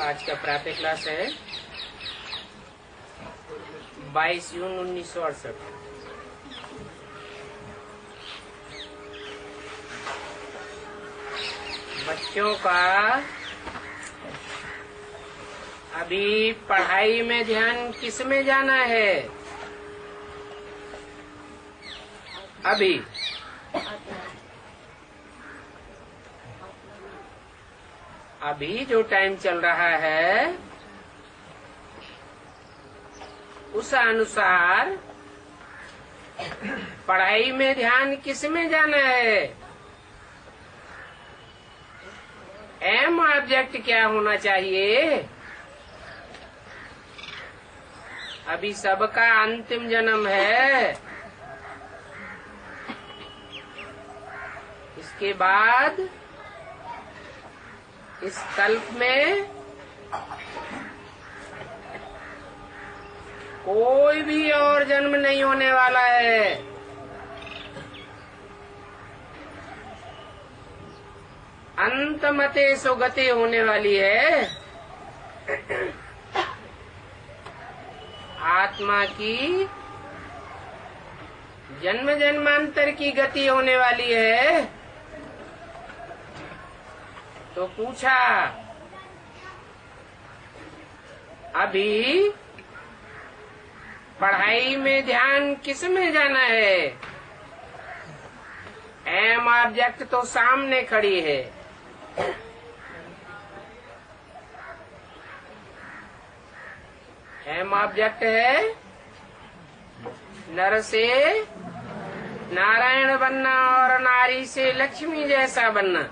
आज का प्रातः क्लास है 22 जून 1968। बच्चों का अभी पढ़ाई में ध्यान किस में जाना है? अभी जो टाइम चल रहा है उस अनुसार पढ़ाई में ध्यान किस में जाना है? एम ऑब्जेक्ट क्या होना चाहिए? अभी सबका अंतिम जन्म है। इसके बाद इस कल्प में कोई भी और जन्म नहीं होने वाला है। अंतमते सुगति होने वाली है। आत्मा की जन्म जन्मांतर की गति होने वाली है। तो पूछा, अभी पढ़ाई में ध्यान किस में जाना है? एम ऑब्जेक्ट तो सामने खड़ी है। एम ऑब्जेक्ट है नर से नारायण बनना और नारी से लक्ष्मी जैसा बनना।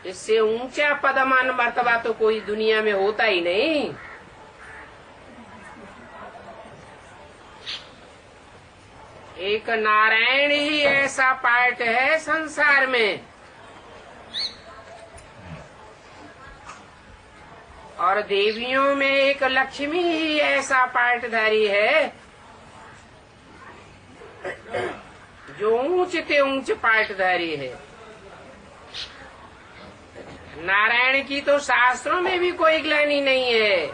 इससे ऊंचा पदमान मर्तबा तो कोई दुनिया में होता ही नहीं। एक नारायण ही ऐसा पार्ट है संसार में, और देवियों में एक लक्ष्मी ही ऐसा पार्टधारी है जो ऊंचते ऊंच पार्टधारी है। नारायण की तो शास्त्रों में भी कोई ग्लानि नहीं है।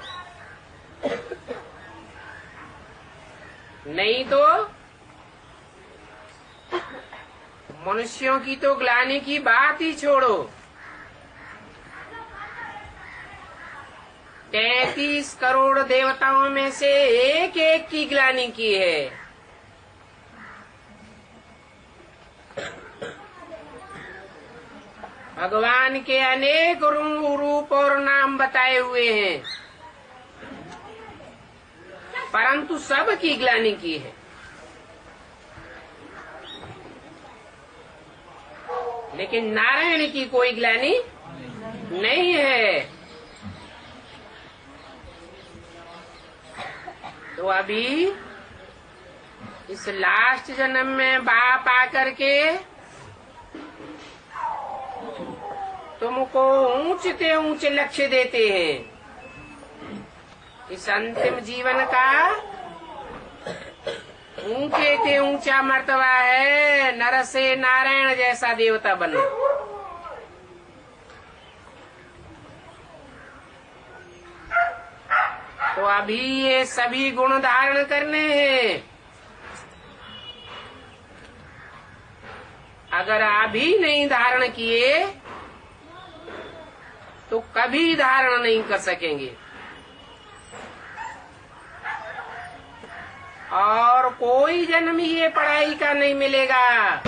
नहीं तो मनुष्यों की तो ग्लानि की बात ही छोड़ो। 33 करोड़ देवताओं में से एक एक की ग्लानि की है। भगवान के अनेक रूप और नाम बताए हुए हैं, परंतु सब की ग्लानि की है। लेकिन नारायण की कोई ग्लानि नहीं है। तो अभी इस लास्ट जन्म में बाप आकर के तुमको ऊंचते ऊंचे लक्ष्य देते हैं। इस अंतिम जीवन का ऊंचे से ऊंचा मर्तबा है नर से नारायण जैसा देवता बनना। तो अभी ये सभी गुण धारण करने हैं। अगर अभी नहीं धारण किए तो कभी धारण नहीं कर सकेंगे। और कोई जन्म ये पढ़ाई का नहीं मिलेगा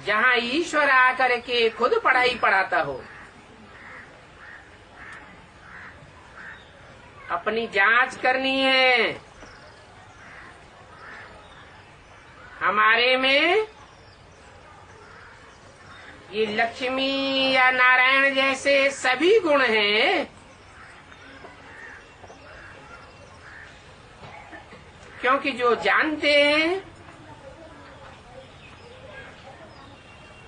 जहाँ ईश्वर आकर के खुद पढ़ाई पढ़ाता हो। अपनी जांच करनी है। हमारे में ये लक्ष्मी या नारायण जैसे सभी गुण हैं, क्योंकि जो जानते हैं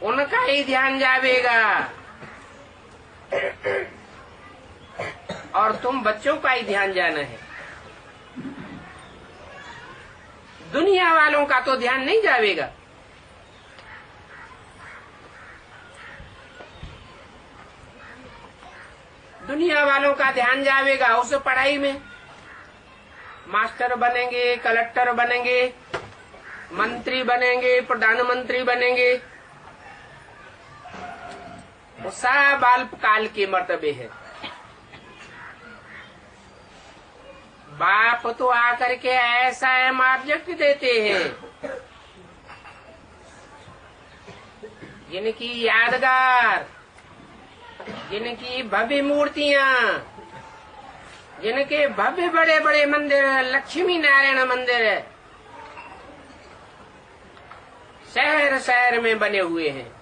उनका ही ध्यान जावेगा और तुम बच्चों का ही ध्यान जाना है। दुनिया वालों का तो ध्यान नहीं जावेगा। दुनिया वालों का ध्यान जावेगा उस पढ़ाई में। मास्टर बनेंगे, कलेक्टर बनेंगे, मंत्री बनेंगे, प्रधानमंत्री बनेंगे, वो सब अल्पकाल के मर्तबे है। बाप तो आकर के ऐसा अहम ऑब्जेक्ट देते हैं जिनकी यादगार, जिनकी भव्य मूर्तियां, जिनके भव्य बड़े बड़े मंदिर, लक्ष्मी नारायण मंदिर शहर शहर में बने हुए हैं।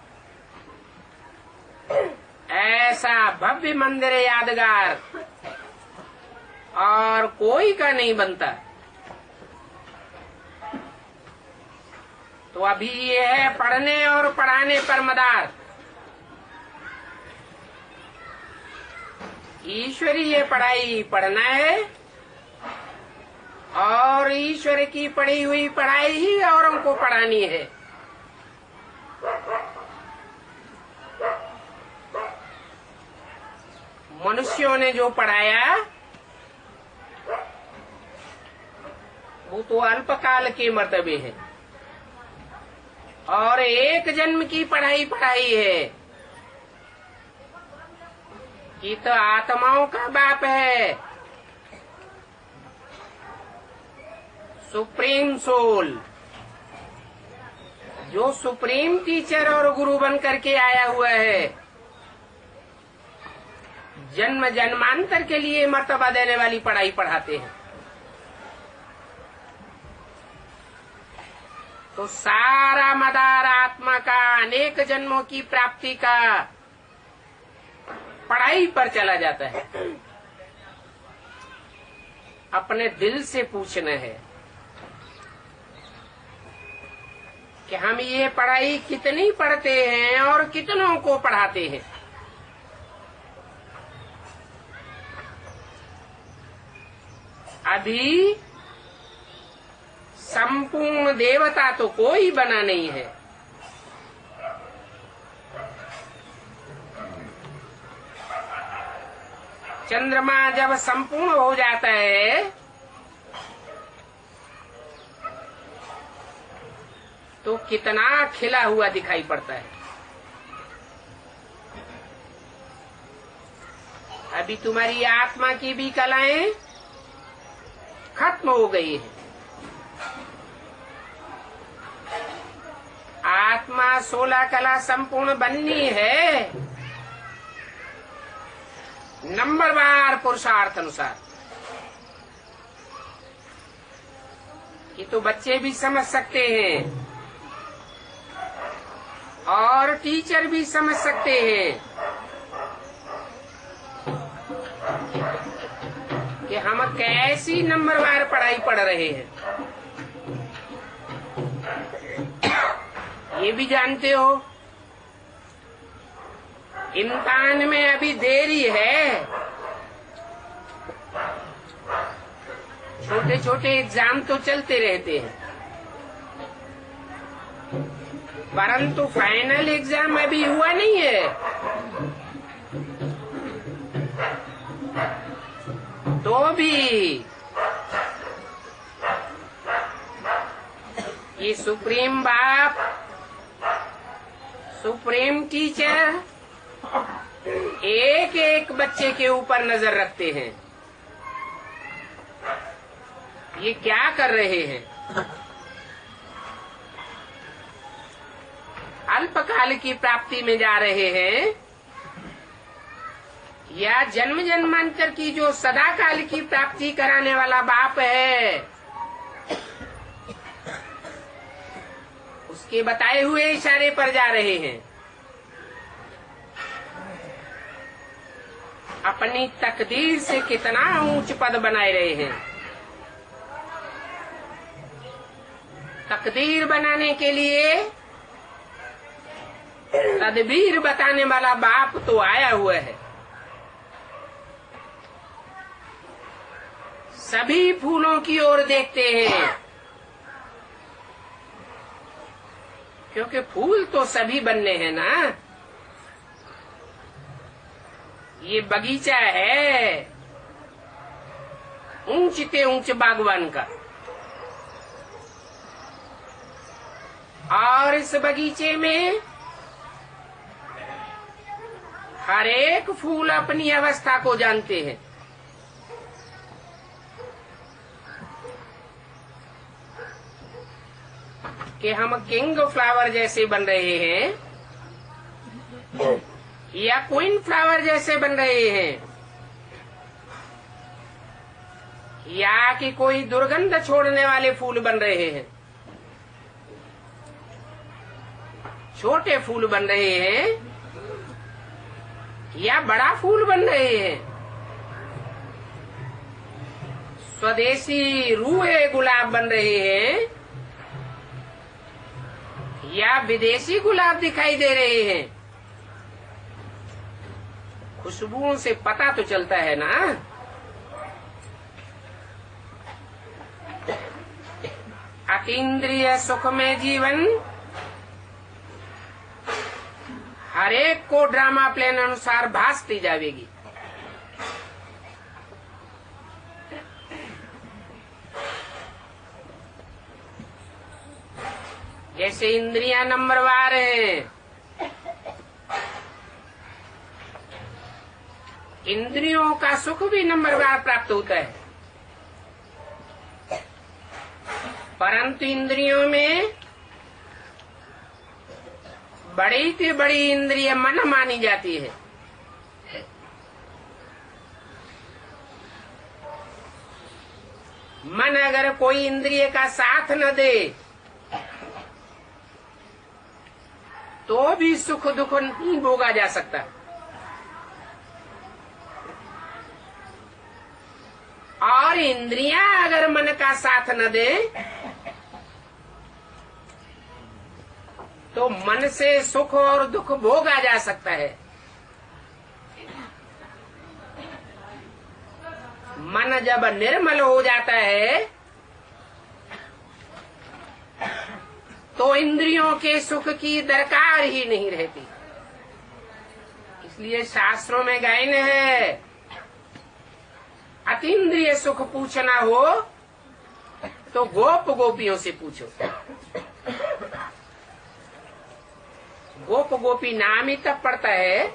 ऐसा भव्य मंदिर यादगार और कोई का नहीं बनता। तो अभी ये है पढ़ने और पढ़ाने पर मदार। ईश्वरीय पढ़ाई पढ़ना है और ईश्वर की पढ़ी हुई पढ़ाई ही औरों को पढ़ानी है। मनुष्यों ने जो पढ़ाया वो तो अल्पकाल के मर्तबे है और एक जन्म की पढ़ाई पढ़ाई है कि तो आत्माओं का बाप है, सुप्रीम सोल, जो सुप्रीम टीचर और गुरु बन करके आया हुआ है। जन्म जन्मांतर के लिए मर्तबा देने वाली पढ़ाई पढ़ाते हैं। तो सारा मदार आत्मा का अनेक जन्मों की प्राप्ति का पढ़ाई पर चला जाता है। अपने दिल से पूछना है कि हम ये पढ़ाई कितनी पढ़ते हैं और कितनों को पढ़ाते हैं। अभी संपूर्ण देवता तो कोई बना नहीं है। चंद्रमा जब संपूर्ण हो जाता है तो कितना खिला हुआ दिखाई पड़ता है। अभी तुम्हारी आत्मा की भी कलाएं खत्म हो गई है। आत्मा 16 कला संपूर्ण बननी है नंबरवार पुरुषार्थ अनुसार। ये तो बच्चे भी समझ सकते हैं और टीचर भी समझ सकते हैं कि हम कैसी नंबरवार पढ़ाई पढ़ रहे हैं। ये भी जानते हो इम्तिहान में अभी देरी है। छोटे छोटे एग्जाम तो चलते रहते हैं परंतु फाइनल एग्जाम अभी हुआ नहीं है। तो भी ये सुप्रीम बाप, सुप्रीम टीचर एक एक बच्चे के ऊपर नजर रखते हैं। ये क्या कर रहे हैं? अल्पकाल की प्राप्ति में जा रहे हैं या जन्म जन्मांतर की जो सदा काल की प्राप्ति कराने वाला बाप है उसके बताए हुए इशारे पर जा रहे हैं। अपनी तकदीर से कितना ऊंच पद बनाए रहे हैं। तकदीर बनाने के लिए तदबीर बताने वाला बाप तो आया हुआ है। सभी फूलों की ओर देखते हैं क्योंकि फूल तो सभी बनने हैं ना। ये बगीचा है ऊंचते ऊंच बागवान का, और इस बगीचे में हर एक फूल अपनी अवस्था को जानते हैं। कि हम किंग फ्लावर जैसे बन रहे हैं या क्वीन फ्लावर जैसे बन रहे हैं, या कि कोई दुर्गंध छोड़ने वाले फूल बन रहे हैं, छोटे फूल बन रहे हैं या बड़ा फूल बन रहे हैं, स्वदेशी रूहे गुलाब बन रहे हैं या विदेशी गुलाब दिखाई दे रहे हैं। खुशबुओं से पता तो चलता है ना। अतीन्द्रिय सुख में जीवन हरेक को ड्रामा प्लान अनुसार भासती जाएगी। जैसे इंद्रियां नंबरवार हैं, इंद्रियों का सुख भी नंबरवार प्राप्त होता है, परंतु इंद्रियों में बड़ी से बड़ी इंद्रिय मन मानी जाती है। मन अगर कोई इंद्रिय का साथ न दे तो भी सुख दुख नहीं भोगा जा सकता। और इंद्रियां अगर मन का साथ न दे तो मन से सुख और दुख भोगा जा सकता है। मन जब निर्मल हो जाता है तो इंद्रियों के सुख की दरकार ही नहीं रहती। इसलिए शास्त्रों में गायन है, अतीन्द्रिय सुख पूछना हो तो गोप गोपियों से पूछो। गोप गोपी नाम ही तब पड़ता है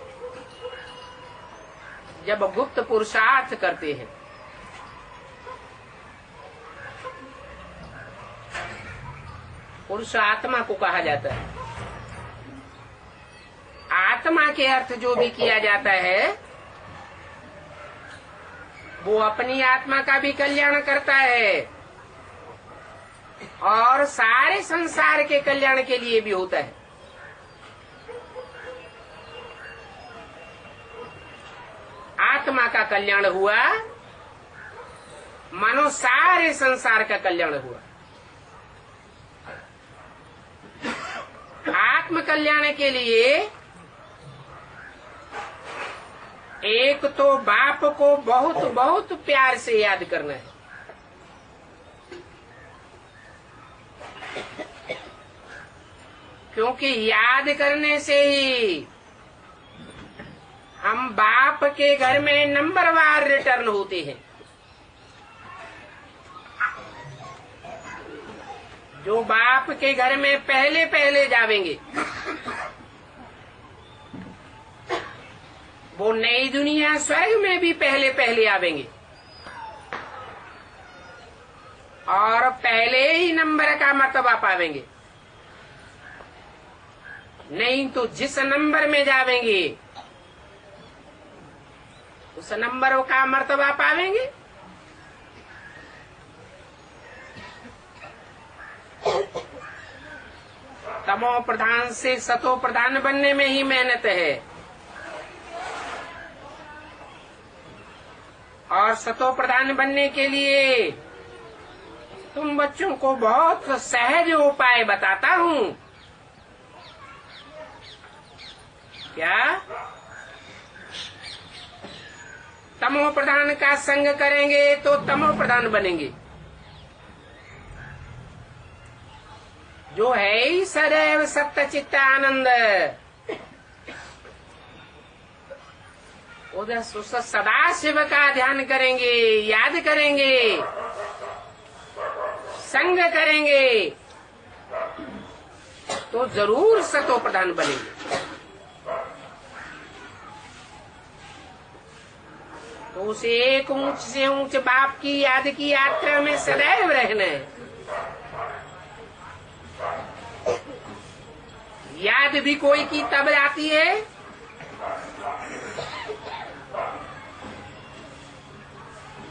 जब गुप्त पुरुषार्थ करते हैं। पुरुष आत्मा को कहा जाता है। आत्मा के अर्थ जो भी किया जाता है वो अपनी आत्मा का भी कल्याण करता है और सारे संसार के कल्याण के लिए भी होता है। आत्मा का कल्याण हुआ मानो सारे संसार का कल्याण हुआ। आत्म कल्याण के लिए एक तो बाप को बहुत बहुत प्यार से याद करना है, क्योंकि याद करने से ही हम बाप के घर में नंबरवार रिटर्न होते हैं। जो बाप के घर में पहले पहले जावेंगे वो नई दुनिया स्वर्ग में भी पहले पहले आवेंगे और पहले ही नंबर का मर्तबा पावेंगे। नहीं तो जिस नंबर में जावेंगे उस नंबर का मर्तबा पावेंगे। तमो प्रधान से सतो प्रधान बनने में ही मेहनत है और सतो प्रधान बनने के लिए तुम बच्चों को बहुत सहज उपाय बताता हूँ। क्या तमो प्रधान का संग करेंगे तो तमो प्रधान बनेंगे जो है ही सदैव सत्य चित्त आनंद, उधर सदा शिव का ध्यान करेंगे, याद करेंगे, संग करेंगे, तो जरूर सतो प्रधान बनेंगे। तो उसे एक ऊंच से ऊंच बाप की याद की यात्रा में सदैव रहना है। याद भी कोई की तब आती है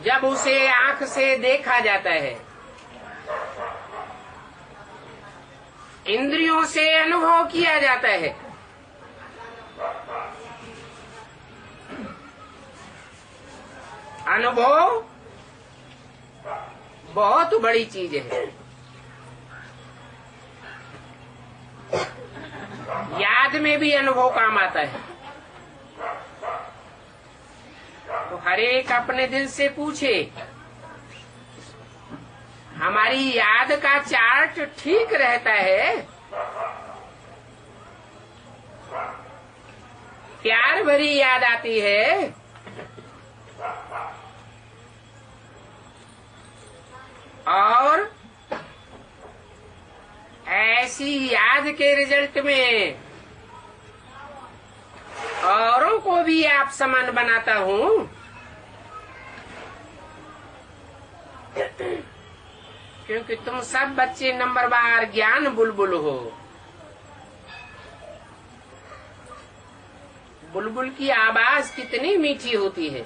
जब उसे आंख से देखा जाता है, इंद्रियों से अनुभव किया जाता है। अनुभव बहुत बड़ी चीज है। याद में भी अनुभव काम आता है। तो हर एक अपने दिल से पूछे, हमारी याद का चार्ट ठीक रहता है? प्यार भरी याद आती है? और ऐसी याद के रिजल्ट में औरों को भी आप समान बनाता हूँ। क्योंकि तुम सब बच्चे नंबरवार ज्ञान बुलबुल हो। बुलबुल की आवाज कितनी मीठी होती है।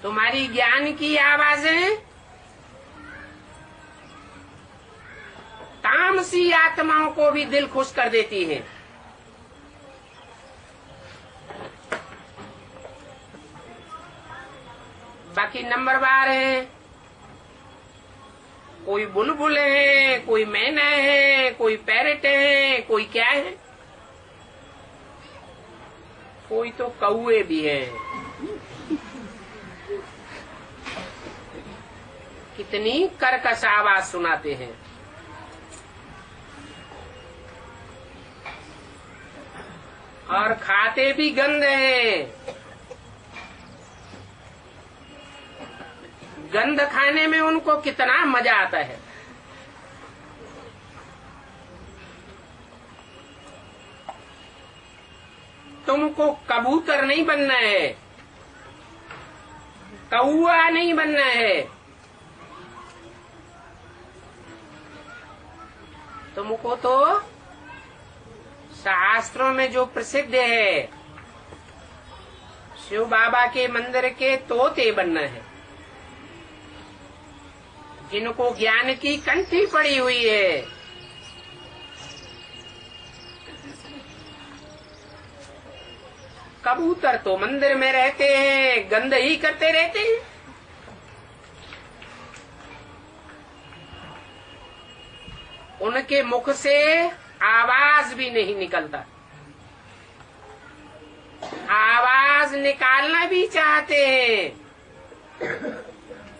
तुम्हारी ज्ञान की आवाजें तामसी आत्माओं को भी दिल खुश कर देती है। बाकी नंबरवार है, कोई बुलबुल है, कोई मैना है, कोई पैरेट है, कोई क्या है, कोई तो कौए भी है। कितनी कर्कश आवाज सुनाते हैं। और खाते भी गंध है। गंध खाने में उनको कितना मजा आता है। तुमको कबूतर नहीं बनना है, कौआ नहीं बनना है। तुमको तो शास्त्रों में जो प्रसिद्ध है, शिव बाबा के मंदिर के तोते बनना है, जिनको ज्ञान की कंठी पड़ी हुई है। कबूतर तो मंदिर में रहते हैं, गंध ही करते रहते हैं। उनके मुख से आवाज भी नहीं निकलता। आवाज निकालना भी चाहते हैं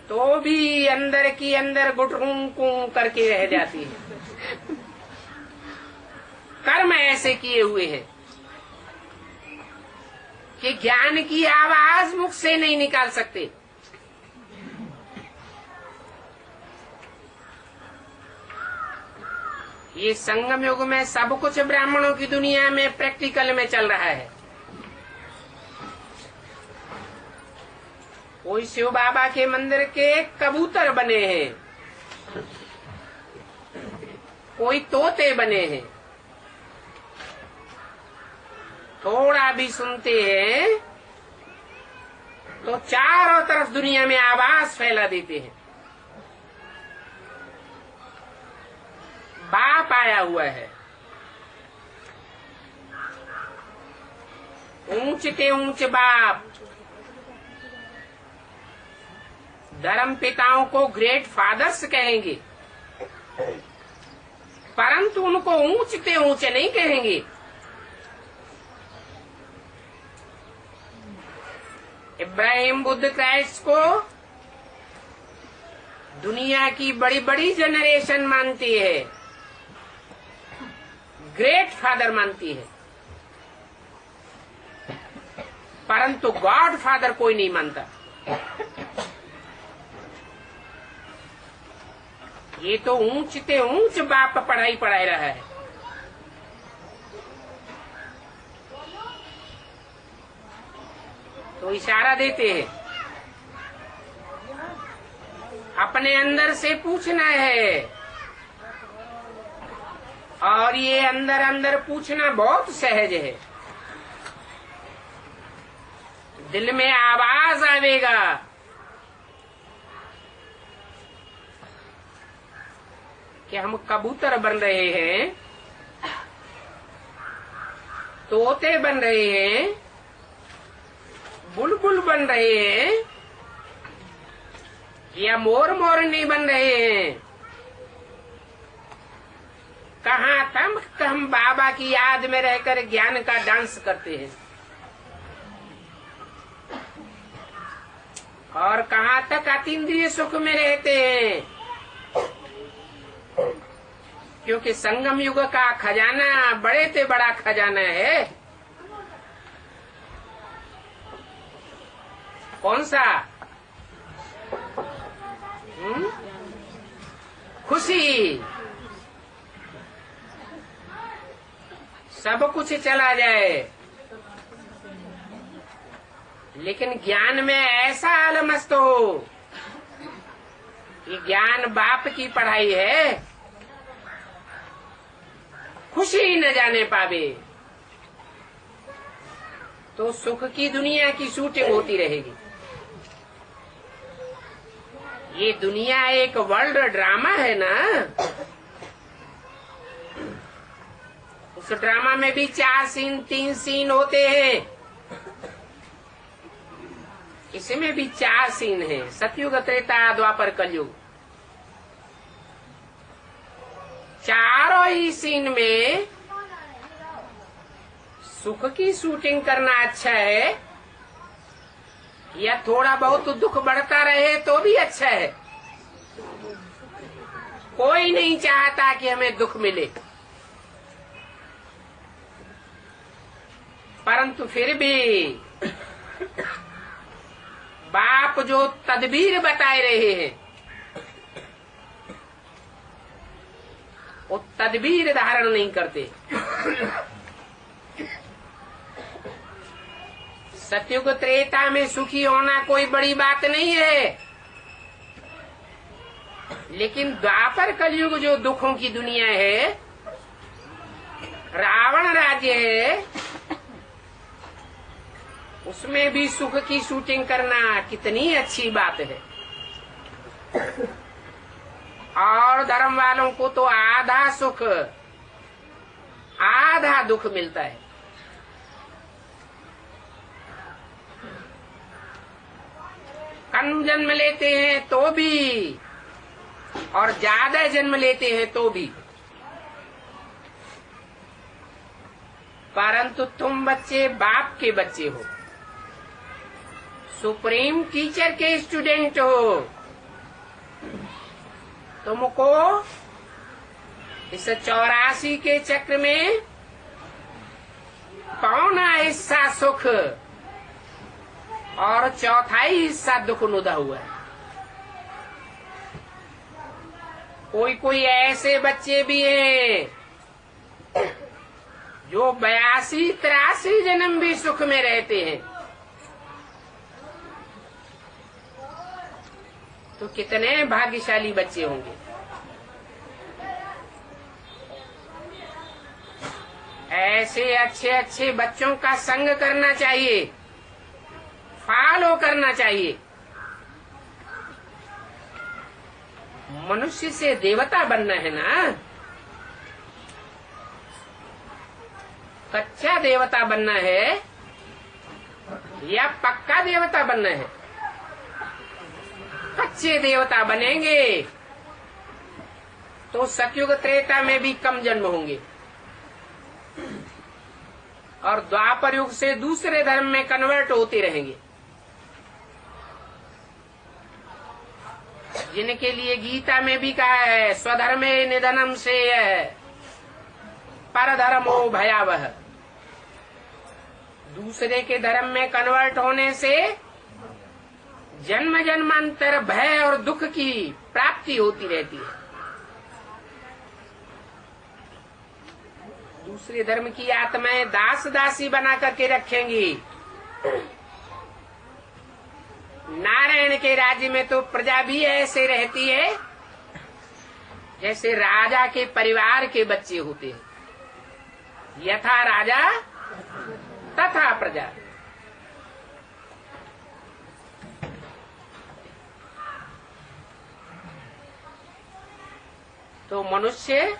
तो भी अंदर की अंदर गुटरूं करके रह जाती है। कर्म ऐसे किए हुए हैं कि ज्ञान की आवाज मुख से नहीं निकाल सकते। ये संगम युग में सब कुछ ब्राह्मणों की दुनिया में प्रैक्टिकल में चल रहा है। कोई शिव बाबा के मंदिर के कबूतर बने हैं, कोई तोते बने हैं। थोड़ा भी सुनते हैं तो चारों तरफ दुनिया में आवाज फैला देते हैं। बाप आया हुआ है, ऊंच के ऊंच बाप। धर्म पिताओं को ग्रेट फादर्स कहेंगे, परंतु उनको ऊंच के ऊंच नहीं कहेंगे। इब्राहिम बुद्ध क्राइस्ट को दुनिया की बड़ी बड़ी जनरेशन मानती है, ग्रेट फादर मानती है, परंतु गॉड फादर कोई नहीं मानता। ये तो ऊंचते ऊंच बाप पढ़ाई पढ़ाई रहा है। तो इशारा देते हैं, अपने अंदर से पूछना है, और ये अंदर अंदर पूछना बहुत सहज है। दिल में आवाज आवेगा, कि हम कबूतर बन रहे हैं, तोते बन रहे हैं, बुलबुल बन रहे हैं, या मोर मोरनी बन रहे हैं। कहाँ तक हम बाबा की याद में रहकर ज्ञान का डांस करते हैं, और कहाँ तक अतीन्द्रिय सुख में रहते हैं। क्योंकि संगम युग का खजाना बड़े से बड़ा खजाना है। कौन सा? खुशी। सब कुछ चला जाए, लेकिन ज्ञान में ऐसा अलमस्त हो कि ज्ञान बाप की पढ़ाई है, खुशी न जाने पावे, तो सुख की दुनिया की शूटिंग होती रहेगी। ये दुनिया एक वर्ल्ड ड्रामा है ना। उस ड्रामा में भी 4 सीन 3 सीन होते हैं, इसमें भी 4 सीन है। सतयुग, त्रेता, द्वापर, कलयुग। चारों ही सीन में सुख की शूटिंग करना अच्छा है, या थोड़ा बहुत दुख बढ़ता रहे तो भी अच्छा है। कोई नहीं चाहता कि हमें दुख मिले, परंतु फिर भी बाप जो तदबीर बताए रहे हैं, वो तदबीर धारण नहीं करते। सतयुग त्रेता में सुखी होना कोई बड़ी बात नहीं है, लेकिन द्वापर कलयुग जो दुखों की दुनिया है, रावण राज्य है, उसमें भी सुख की शूटिंग करना कितनी अच्छी बात है। और धर्म वालों को तो आधा सुख आधा दुख मिलता है। कम जन्म लेते हैं तो भी, और ज्यादा जन्म लेते हैं तो भी, परंतु तुम बच्चे बाप के बच्चे हो, सुप्रीम टीचर के स्टूडेंट हो। तुमको इस 84 के चक्र में पौना हिस्सा सुख और चौथाई हिस्सा दुख नुदा हुआ है। कोई कोई ऐसे बच्चे भी हैं जो 82-83 जन्म भी सुख में रहते हैं। तो कितने भाग्यशाली बच्चे होंगे। ऐसे अच्छे अच्छे बच्चों का संग करना चाहिए, फॉलो करना चाहिए। मनुष्य से देवता बनना है ना, कच्चा देवता बनना है या पक्का देवता बनना है? कच्चे देवता बनेंगे तो सतयुग त्रेता में भी कम जन्म होंगे, और द्वापर युग से दूसरे धर्म में कन्वर्ट होते रहेंगे। जिनके लिए गीता में भी कहा है स्वधर्मे निधनम श्रेयः परधर्मो भयावह। दूसरे के धर्म में कन्वर्ट होने से जन्म जन्मांतर भय और दुख की प्राप्ति होती रहती है। दूसरे धर्म की आत्माएं दास दासी बना करके रखेंगी। नारायण के राज्य में तो प्रजा भी ऐसे रहती है जैसे राजा के परिवार के बच्चे होते हैं। यथा राजा तथा प्रजा। तो मनुष्य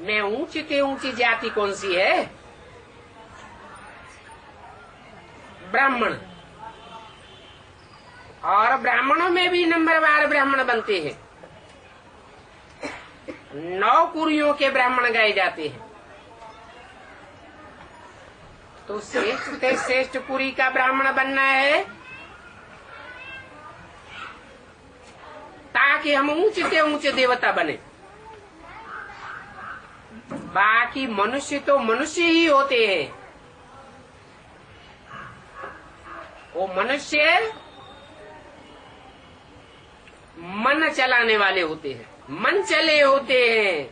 में ऊंची से ऊंची जाति कौन सी है? ब्राह्मण। और ब्राह्मणों में भी नंबरवार ब्राह्मण बनते हैं। 9 कुरियों के ब्राह्मण गाए जाते हैं। तो श्रेष्ठ से श्रेष्ठ कुरी का ब्राह्मण बनना है ताकि हम ऊंचे से ऊंचे देवता बने। बाकी मनुष्य तो मनुष्य ही होते हैं। वो मनुष्य मन चलाने वाले होते हैं, मन चले होते हैं।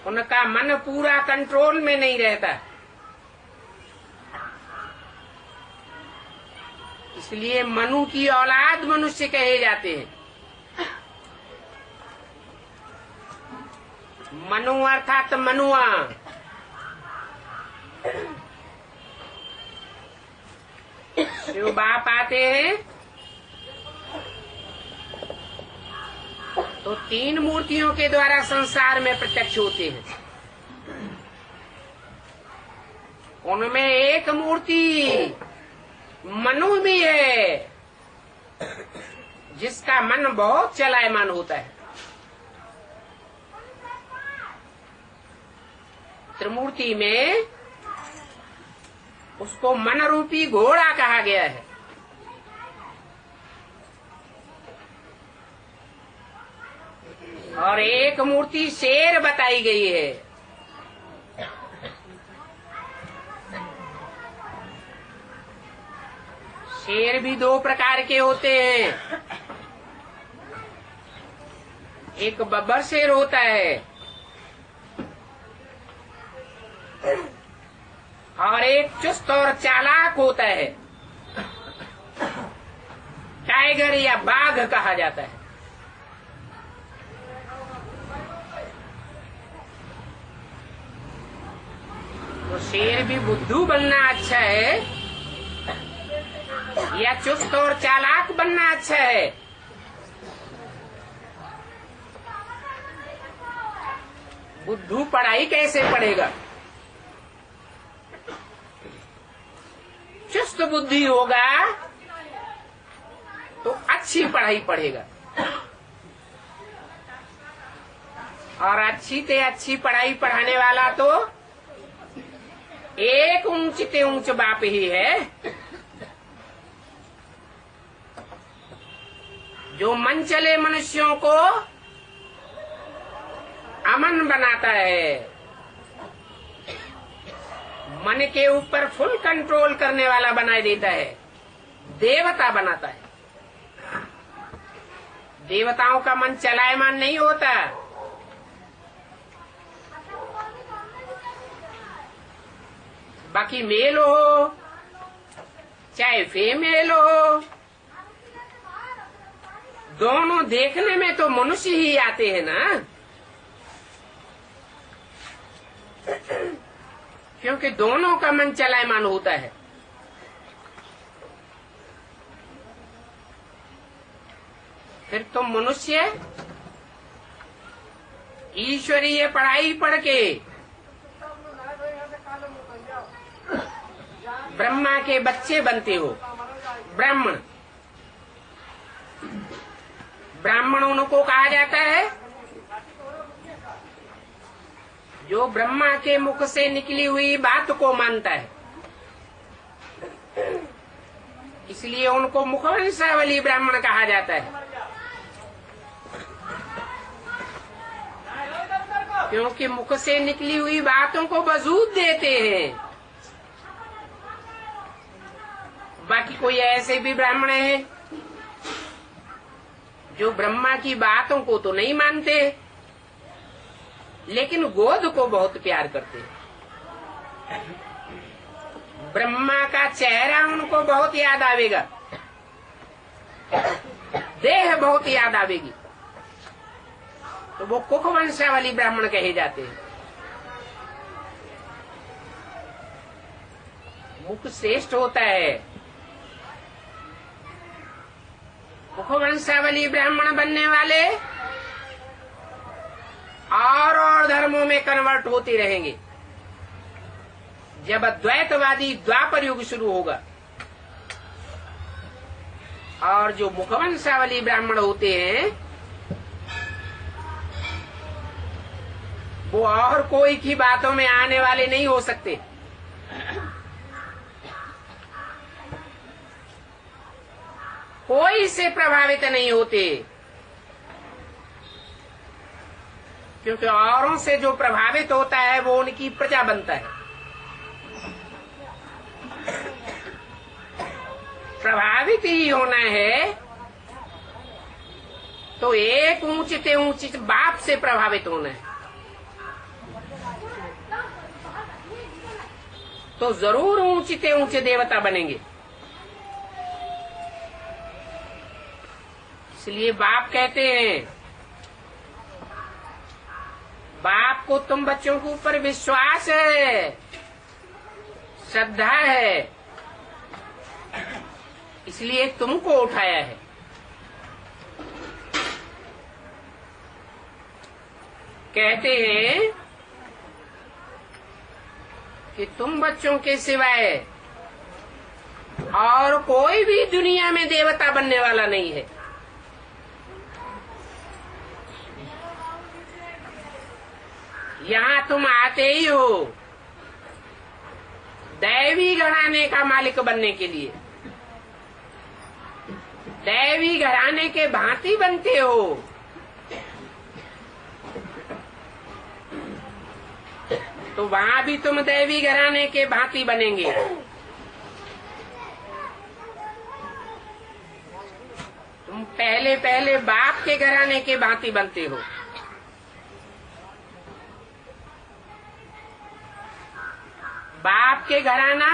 उनका मन पूरा कंट्रोल में नहीं रहता। इसलिए मनु की औलाद मनुष्य कहे जाते हैं। मनु अर्थात मनुआ। शिव बाप आते हैं तो 3 मूर्तियों के द्वारा संसार में प्रत्यक्ष होते हैं। उनमें एक मूर्ति मनु भी है जिसका मन बहुत चलायमान होता है। त्रिमूर्ति में उसको मन रूपी घोड़ा कहा गया है। और एक मूर्ति शेर बताई गई है। शेर भी 2 प्रकार के होते हैं। एक बब्बर शेर होता है और एक चुस्त और चालाक होता है। टाइगर या बाघ कहा जाता है। तो शेर भी बुद्धू बनना अच्छा है या चुस्त और चालाक बनना अच्छा है? बुद्धू पढ़ाई कैसे पढ़ेगा? चुस्त बुद्धि होगा तो अच्छी पढ़ाई पढ़ेगा। और अच्छी से अच्छी पढ़ाई पढ़ाने वाला तो एक ऊंच से ऊंच बाप ही है जो मन चले मनुष्यों को अमन बनाता है, मन के ऊपर फुल कंट्रोल करने वाला बना देता है, देवता बनाता है। देवताओं का मन चलायमान नहीं होता। बाकी मेल हो चाहे फीमेल हो, दोनों देखने में तो मनुष्य ही आते हैं ना, क्योंकि दोनों का मन चलायमान होता है। फिर तो मनुष्य ईश्वरीय पढ़ाई पढ़ के ब्रह्मा के बच्चे बनते हो। ब्राह्मण, ब्राह्मण उनको कहा जाता है जो ब्रह्मा के मुख से निकली हुई बात को मानता है। इसलिए उनको मुखवंशावली ब्राह्मण कहा जाता है, क्योंकि मुख से निकली हुई बातों को वजूद देते हैं। बाकी कोई ऐसे भी ब्राह्मण हैं जो ब्रह्मा की बातों को तो नहीं मानते, लेकिन गोद को बहुत प्यार करते हैं। ब्रह्मा का चेहरा उनको बहुत याद आवेगा, देह बहुत याद आवेगी, तो वो कुख वंशावली ब्राह्मण कहे जाते हैं। मुख श्रेष्ठ होता है। कुख वंशावली ब्राह्मण बनने वाले और धर्मों में कन्वर्ट होते रहेंगे। जब अद्वैतवादी द्वापर युग शुरू होगा और जो मुखवंशावली ब्राह्मण होते हैं वो और कोई की बातों में आने वाले नहीं हो सकते। कोई से प्रभावित नहीं होते, क्योंकि औरों से जो प्रभावित होता है वो उनकी प्रजा बनता है। प्रभावित ही होना है तो एक ऊंचे ऊंचे बाप से प्रभावित होना है, तो जरूर ऊंचे ऊंचे देवता बनेंगे। इसलिए बाप कहते हैं, बाप को तुम बच्चों के ऊपर विश्वास है, श्रद्धा है, इसलिए तुमको उठाया है। कहते हैं कि तुम बच्चों के सिवाय और कोई भी दुनिया में देवता बनने वाला नहीं है। यहाँ तुम आते ही हो दैवी घराने का मालिक बनने के लिए, दैवी घराने के भांति बनते हो। तो वहां भी तुम दैवी घराने के भांति बनेंगे। तुम पहले पहले बाप के घराने के भांति बनते हो। बाप के घराना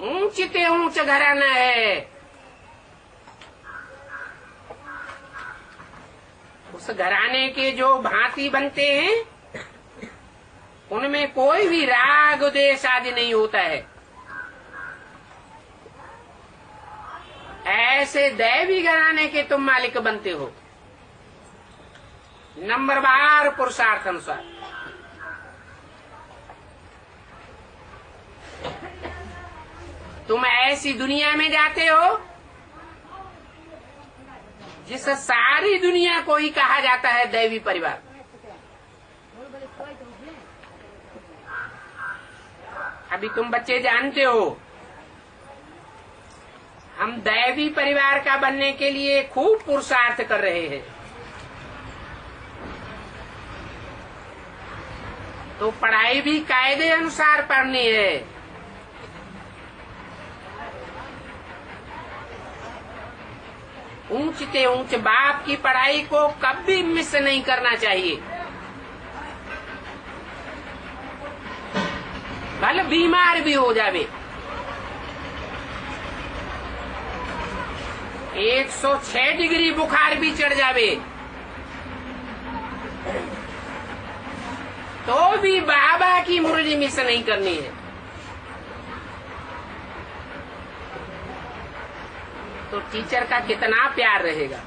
ऊंचे ऊंच घराना है। उस घराने के जो भांति बनते हैं उनमें कोई भी राग द्वेष आदि नहीं होता है। ऐसे दैवी घराने के तुम मालिक बनते हो, नंबरवार पुरुषार्थ अनुसार। तुम ऐसी दुनिया में जाते हो जिस सारी दुनिया को ही कहा जाता है दैवी परिवार। अभी तुम बच्चे जानते हो हम दैवी परिवार का बनने के लिए खूब पुरुषार्थ कर रहे हैं। तो पढ़ाई भी कायदे अनुसार पढ़नी है। ऊंचते ऊंच बाप की पढ़ाई को कभी मिस नहीं करना चाहिए। भले बीमार भी हो जावे, 106 डिग्री बुखार भी चढ़ जावे, तो भी बाबा की मुरली मिस नहीं करनी है। तो टीचर का कितना प्यार रहेगा।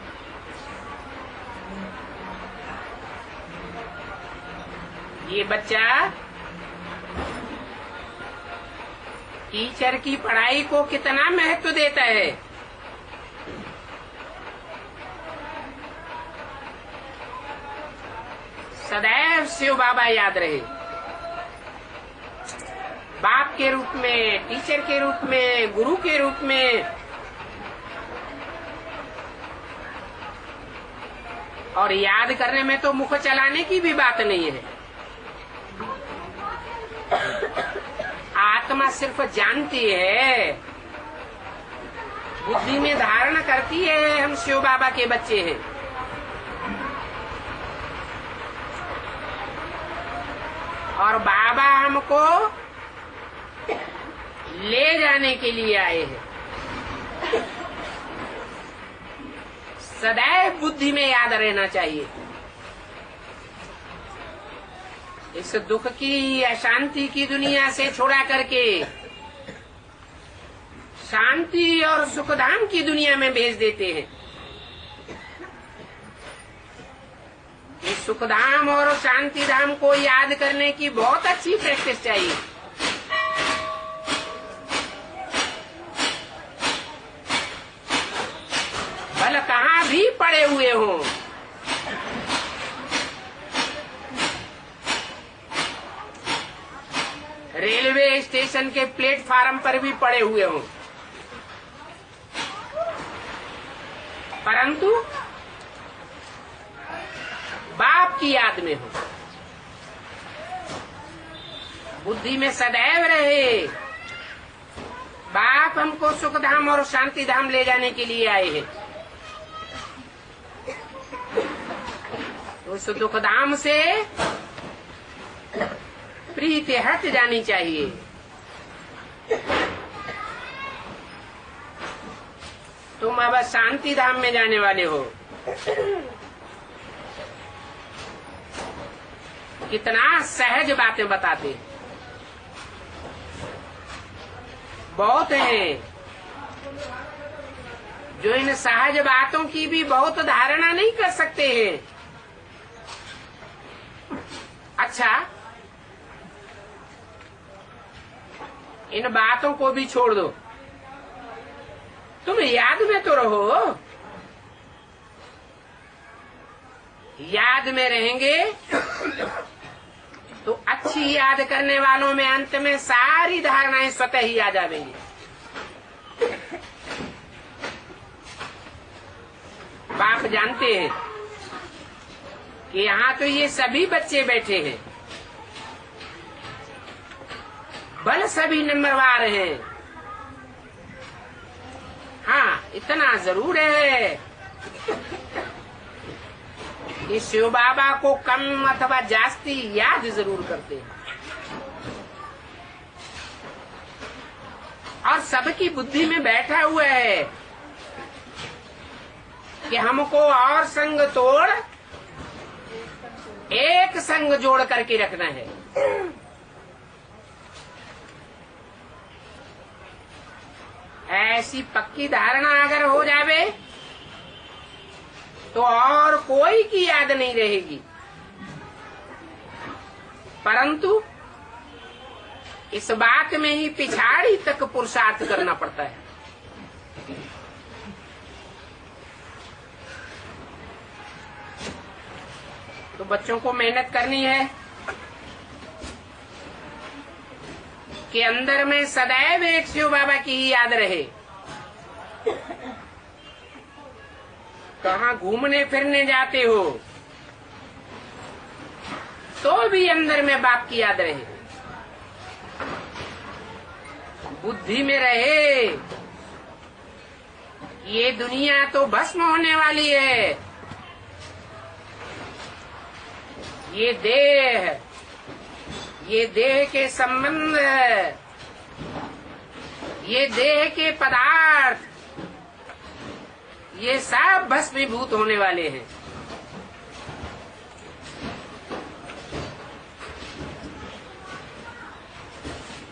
ये बच्चा टीचर की पढ़ाई को कितना महत्व देता है। सदैव शिव बाबा याद रहे। बाप बाप के रूप में, टीचर के रूप में, गुरु के रूप में, और याद करने में तो मुख चलाने की भी बात नहीं है। आत्मा सिर्फ जानती है, बुद्धि में धारणा करती है हम शिव बाबा के बच्चे हैं। और बाबा हमको ले जाने के लिए आए हैं। सदैव बुद्धि में याद रहना चाहिए। इस दुख की, अशांति की दुनिया से छोड़ा करके शांति और सुखधाम की दुनिया में भेज देते हैं। इस सुखधाम और शांति धाम को याद करने की बहुत अच्छी प्रैक्टिस चाहिए। भले कहाँ भी पड़े हुए हों, रेलवे स्टेशन के प्लेटफार्म पर भी पड़े हुए हों, परंतु बाप की याद में हो। बुद्धि में सदैव रहे बाप हमको सुख धाम और शांति धाम ले जाने के लिए आए हैं। तो उस दुख धाम से प्रीति हट जानी चाहिए। तुम अब शांति धाम में जाने वाले हो। कितना सहज बातें बताते, बहुत हैं जो इन सहज बातों की भी बहुत धारणा नहीं कर सकते हैं। अच्छा, इन बातों को भी छोड़ दो, तुम याद में तो रहो। याद में रहेंगे तो अच्छी याद करने वालों में अंत में सारी धारणाएं स्वतः ही आ जाएंगी। बाप जानते हैं कि यहाँ तो ये सभी बच्चे बैठे हैं, बल सभी नंबरवार हैं। हाँ, इतना जरूर है कि शिव बाबा को कम अथवा जास्ती याद जरूर करते हैं। और सबकी बुद्धि में बैठा हुआ है कि हमको और संग तोड़ एक संग जोड़ करके रखना है। ऐसी पक्की धारणा अगर हो जावे तो और कोई की याद नहीं रहेगी, परंतु इस बात में ही पिछाड़ी तक पुरुषार्थ करना पड़ता है। तो बच्चों को मेहनत करनी है कि अंदर में सदैव एक शिव बाबा की ही याद रहे। कहाँ घूमने फिरने जाते हो तो भी अंदर में बाप की याद रहे, बुद्धि में रहे। ये दुनिया तो भस्म होने वाली है। ये देह के संबंध, ये देह के पदार्थ, ये सब भस्मीभूत होने वाले हैं।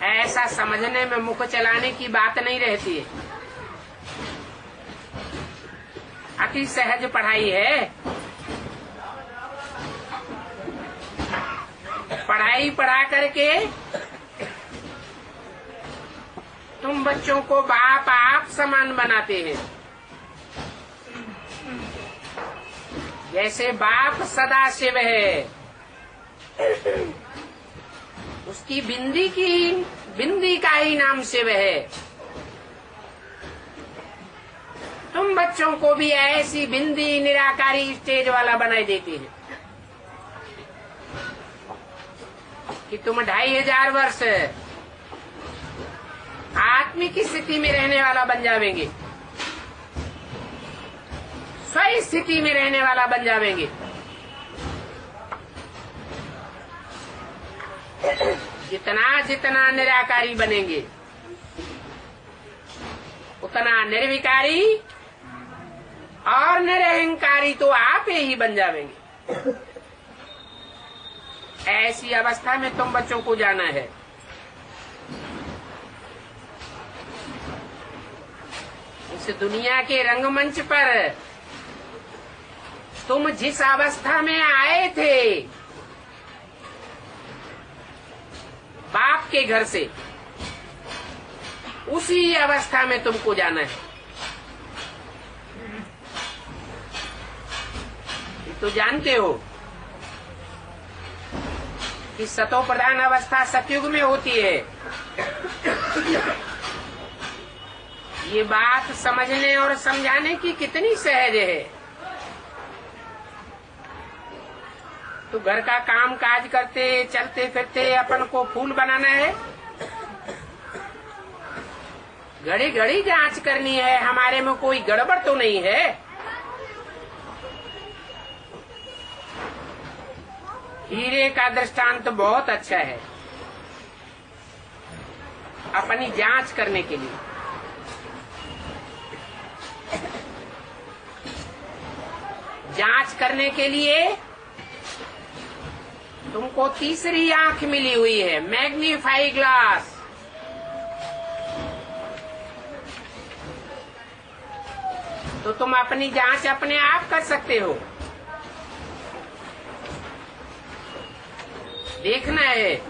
ऐसा समझने में मुख चलाने की बात नहीं रहती है। अति सहज पढ़ाई है। पढ़ाई पढ़ा करके तुम बच्चों को बाप आप समान बनाते हैं। जैसे बाप सदा शिव है, उसकी बिंदी का ही नाम शिव है। तुम बच्चों को भी ऐसी बिंदी निराकारी स्टेज वाला बनाई देती है कि तुम 2500 वर्ष आत्मिक स्थिति में रहने वाला बन जावेंगे, स्व स्थिति में रहने वाला बन जावेंगे। जितना जितना निराकारी बनेंगे उतना निर्विकारी और निरहंकारी तो आप ही बन जावेंगे। ऐसी अवस्था में तुम बच्चों को जाना है। इस दुनिया के रंगमंच पर तुम जिस अवस्था में आए थे बाप के घर से, उसी अवस्था में तुमको जाना है। तो जानते हो कि सतो प्रधान अवस्था सतयुग में होती है। ये बात समझने और समझाने की कितनी सहज है। तो घर का काम काज करते चलते फिरते अपन को फूल बनाना है, घड़ी घड़ी जांच करनी है हमारे में कोई गड़बड़ तो नहीं है। हीरे का दृष्टांत बहुत अच्छा है अपनी जांच करने के लिए। जांच करने के लिए तुमको तीसरी आंख मिली हुई है, मैग्नीफाई ग्लास। तो तुम अपनी जांच अपने आप कर सकते हो। देखना है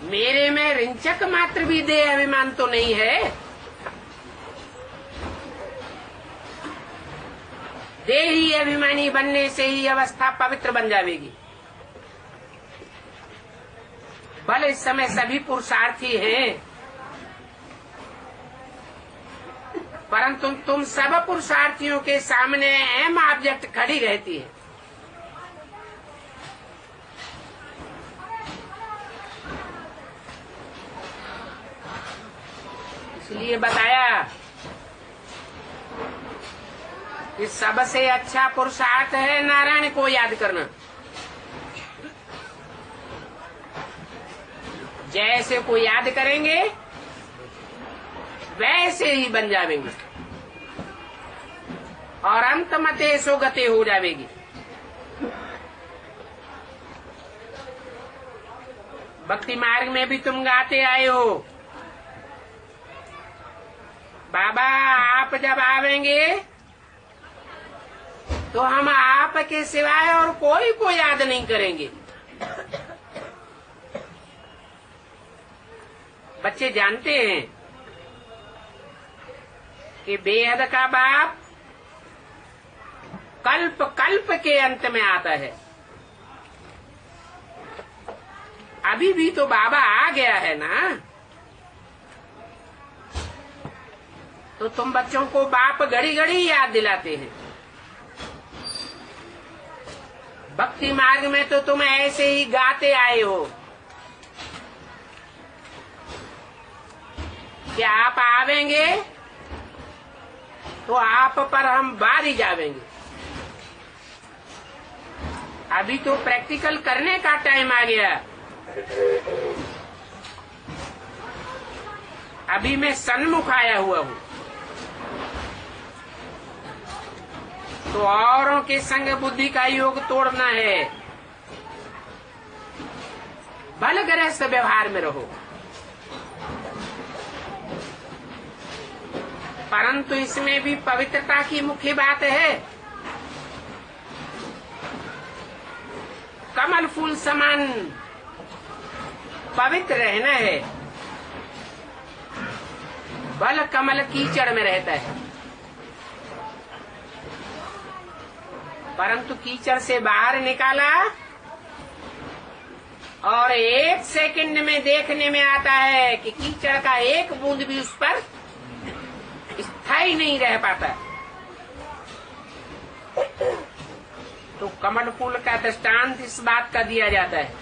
मेरे में रिंचक मात्र भी देह अभिमान तो नहीं है। देही अभिमानी बनने से ही अवस्था पवित्र बन जाएगी। भले इस समय सभी पुरुषार्थी हैं, परंतु तुम सब पुरुषार्थियों के सामने अहम ऑब्जेक्ट खड़ी रहती है। इसलिए बताया कि सबसे अच्छा पुरुषार्थ है नारायण को याद करना। जैसे को याद करेंगे वैसे ही बन जाएंगे और अंत मते सो गते हो जाएगी। भक्ति मार्ग में भी तुम गाते आए हो, बाबा आप जब आवेंगे तो हम आपके सिवाय और कोई को याद नहीं करेंगे। बच्चे जानते हैं कि बेहद का बाप कल्प कल्प के अंत में आता है। अभी भी तो बाबा आ गया है ना, तो तुम बच्चों को बाप घड़ी घड़ी याद दिलाते हैं। भक्ति मार्ग में तो तुम ऐसे ही गाते आए हो कि आप आवेंगे तो आप पर हम बारी जावेंगे। अभी तो प्रैक्टिकल करने का टाइम आ गया। अभी मैं सन्मुख आया हुआ हूँ, तो औरों के संग बुद्धि का योग तोड़ना है। भल गृहस्थ व्यवहार में रहो, परंतु इसमें भी पवित्रता की मुख्य बात है। कमल फूल समान पवित्र रहना है। बल कमल कीचड़ में रहता है, परंतु कीचड़ से बाहर निकाला और 1 सेकंड में देखने में आता है कि कीचड़ का एक बूंद भी उस पर स्थायी नहीं रह पाता। तो कमल फूल का दृष्टांत इस बात का दिया जाता है।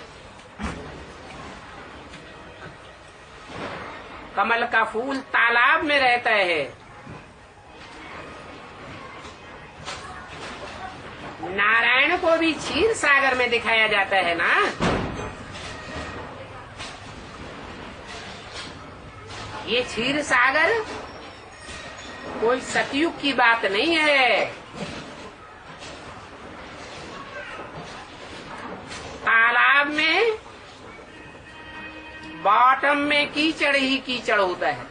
कमल का फूल तालाब में रहता है, नारायण को भी क्षीर सागर में दिखाया जाता है ना। ये क्षीर सागर कोई सतयुग की बात नहीं है। तालाब में बॉटम में कीचड़ ही कीचड़ होता है।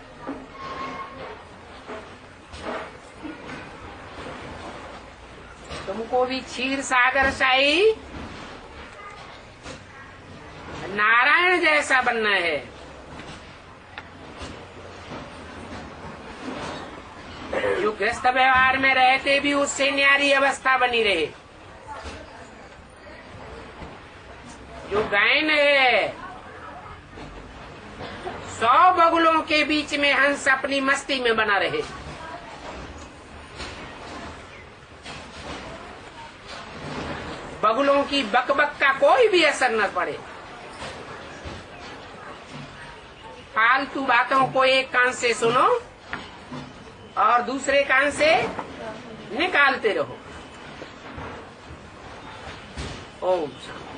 तुमको भी क्षीर सागर शाही नारायण जैसा बनना है। जो गृहस्थ व्यवहार में रहते भी उससे न्यारी अवस्था बनी रहे। जो गायन है 100 बगुलों के बीच में हंस अपनी मस्ती में बना रहे। बगुलों की बकबक का कोई भी असर न पड़े। फालतू बातों को एक कान से सुनो और दूसरे कान से निकालते रहो। ओम शांति।